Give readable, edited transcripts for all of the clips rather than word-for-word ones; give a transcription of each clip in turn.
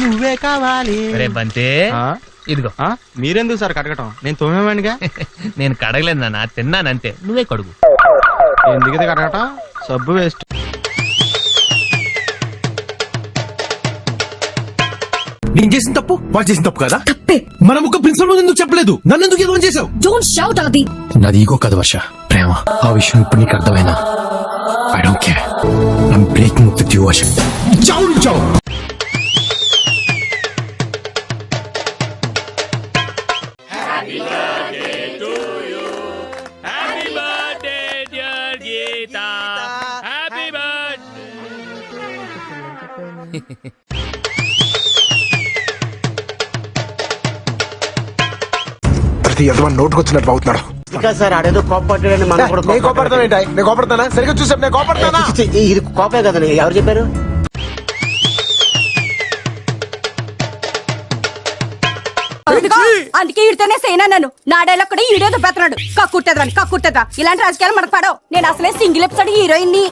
నువ్వే కావాలి. బంతే ఇదిగో. మీరెందుకు సార్ కడగటం? నేను తోమేవాడిగా. నేను కడగలేదు నాన్న, తిన్నానంతే. నువ్వే కడుగు. ఎందుకు కడగటం? సబ్బు వేస్ట్. నేను చేసిన తప్పు వాడు చేసిన తప్పు కదా. తప్పే. మన ముక్క ప్రిన్సిపల్ ఎందుకు చెప్పలేదు? నన్ను ఎందుకు ఎదురు చేసావు? డోంట్ షౌట్ ఆది. నాది ఈగో కాదు వర్ష, ప్రేమ. ఆ విషయం ఇప్పుడు నీకు అర్థమైనా I don't care. I'm breaking up with you Varsha. చావు చావు. Happy birthday to you. Happy birthday dear Geetha. Happy birthday. ప్రతి యజమాని నోటుకొచ్చినట్టు అవుతున్నాడు. ఇంకా సార్ ఆడేదో కోపడ్డాడని మనం కూడా నేను కోపడతానా? సరిగ్గా చూసాను, నేను కోపడతానా? ఇది కోపే కదండి. ఎవరు చెప్పారు? అందుకే ఈడితోనే సేనా నన్ను నా డైలాగ్ కూడా ఈడేదో పెత్తనాడు. కక్కుట్టేదా ఇలాంటి రాజకీయాలు మనకు పడవు. నేను అసలే సింగిల్ ఎపిసోడ్ హీరోయిన్ ని.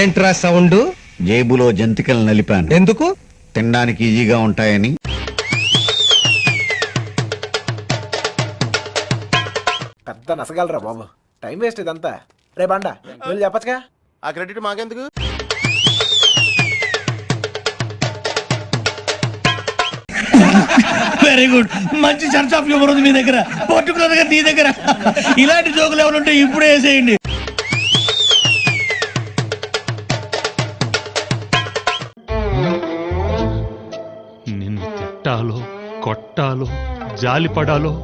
ఏంట్రా సౌండ్? జేబులో జంతికలు నలిపాను. ఎందుకు? తినడానికి ఈజీగా ఉంటాయని. పెద్ద నసగలరా బాబు, టైం వేస్ట్ ఇదంతా. రే బండ వెళ్ళి చెప్పచ్చుగా. ఆ క్రెడిట్ మాకెందుకు? Very good. మంచి సెన్స్ ఆఫ్ హ్యూమర్ ఉంది మీ దగ్గర, పర్టికులర్ గా నీ దగ్గర. ఇలాంటి జోకులు ఎవరుంటే ఇప్పుడే వేసేయండి. నిన్ను తిట్టాలో కొట్టాలో జాలిపడాలో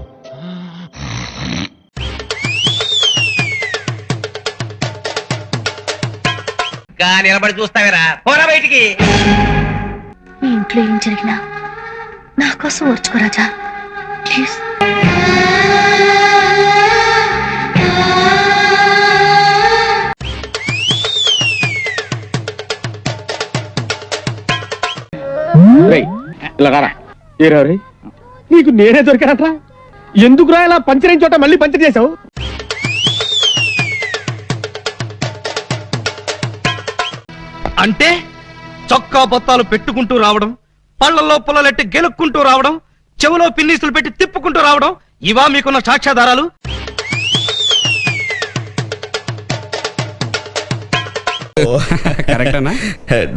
నిలబడి చూస్తావేరా? పోరా బయటికి. మీ ఇంట్లో ఏం జరిగినా నా కోసం ఓర్చుకో రాజా, ప్లీజ్. నీకు నేనే దొరికానట్రా? ఎందుకురా ఇలా పంచర్ చోట మళ్ళీ పంచర్ చేసావు? అంటే చొక్కా బొత్తాలు పెట్టుకుంటూ రావడం, పళ్ళల్లో పుల్లలెట్టి గెలుక్కుంటూ రావడం, చెవులో పిన్నీసులు పెట్టి తిప్పుకుంటూ రావడం, ఇవా మీకున్న సాక్ష్యాధారాలు? కరెక్టేనా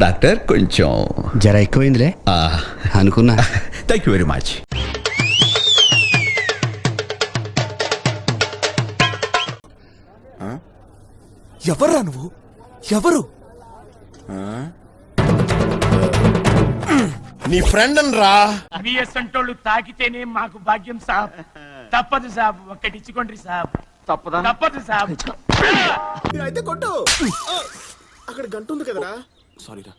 డాక్టర్? కొంచెం జర ఎక్కువైందిలే అనుకున్నా. Thank you very much. ఎవర్రా నువ్వు? ఎవరు? నీ ఫ్రెండ్ రా. బిఎస్ అంటోళ్ళు తాకితేనే మాకు భాగ్యం సాబ్. తప్పదు సాబ్, ఒక్కటిచ్చుకోండి సాబ్. తప్పదు సాబ్. అయితే కొట్టు. అక్కడ గంట ఉంది కదరా. సారీరా.